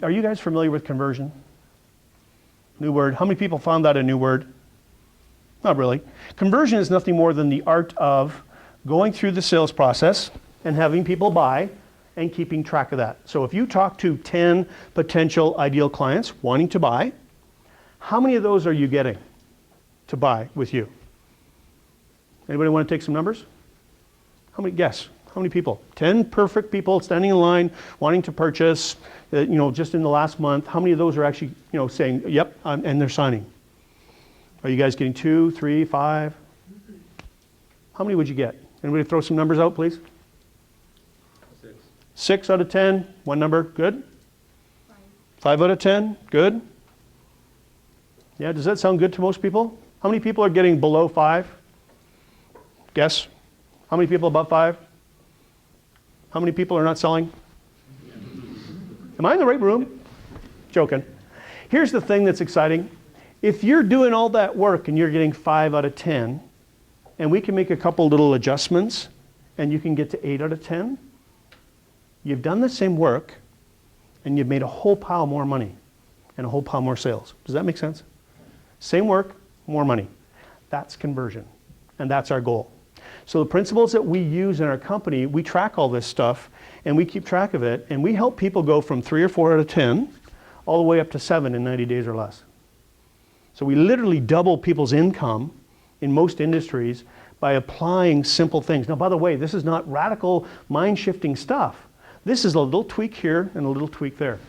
Are you guys familiar with conversion? New word. How many people found that a new word? Not really. Conversion is nothing more than the art of going through the sales process and having people buy and keeping track of that. So if you talk to 10 potential ideal clients wanting to buy, how many of those are you getting to buy with you? Anybody want to take some numbers? How many, guess? How many people? 10 perfect people standing in line wanting to purchase, just in the last month. How many of those are actually, saying, yep, and they're signing? Are you guys getting 2, 3, 5? How many would you get? Anybody throw some numbers out, please? 6. 6 out of 10. One number, good? 5 out of 10, good? Yeah, does that sound good to most people? How many people are getting below 5? Guess. How many people above 5? How many people are not selling? Am I in the right room? Joking. Here's the thing that's exciting. If you're doing all that work and you're getting 5 out of 10, and we can make a couple little adjustments, and you can get to 8 out of 10, you've done the same work, and you've made a whole pile more money, and a whole pile more sales. Does that make sense? Same work, more money. That's conversion, and that's our goal. So the principles that we use in our company, we track all this stuff, and we keep track of it, and we help people go from 3 or 4 out of 10, all the way up to 7 in 90 days or less. So we literally double people's income in most industries by applying simple things. Now, by the way, this is not radical mind-shifting stuff. This is a little tweak here and a little tweak there.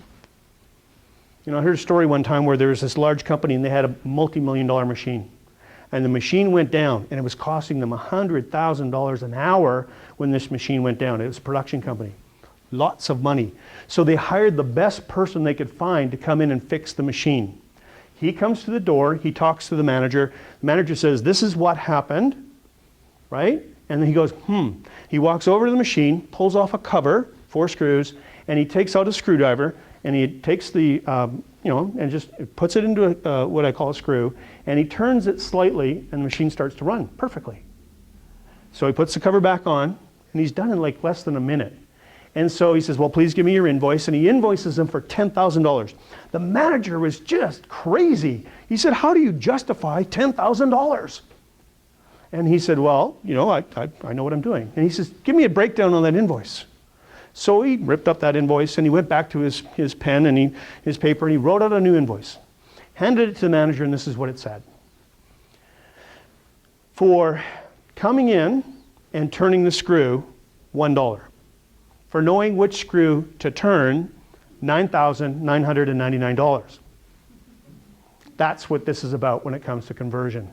I heard a story one time where there was this large company and they had a multi-million-dollar machine. And the machine went down and it was costing them $100,000 an hour when this machine went down. It was a production company. Lots of money. So they hired the best person they could find to come in and fix the machine. He comes to the door, he talks to the manager. The manager says, this is what happened, right? And then he goes, He walks over to the machine, pulls off a cover, 4 screws, and he takes out a screwdriver, and he takes the, and just puts it into what I call a screw, and he turns it slightly, and the machine starts to run perfectly. So he puts the cover back on, and he's done in like less than a minute. And so he says, well, please give me your invoice. And he invoices them for $10,000. The manager was just crazy. He said, how do you justify $10,000? And he said, well, I know what I'm doing. And he says, give me a breakdown on that invoice. So he ripped up that invoice and he went back to his pen and his paper and he wrote out a new invoice. Handed it to the manager, and this is what it said. For coming in and turning the screw, $1. For knowing which screw to turn, $9,999. That's what this is about when it comes to conversion.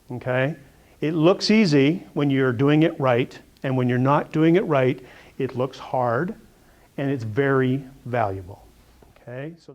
Okay? It looks easy when you're doing it right, and when you're not doing it right, it looks hard, and it's very valuable. Okay? So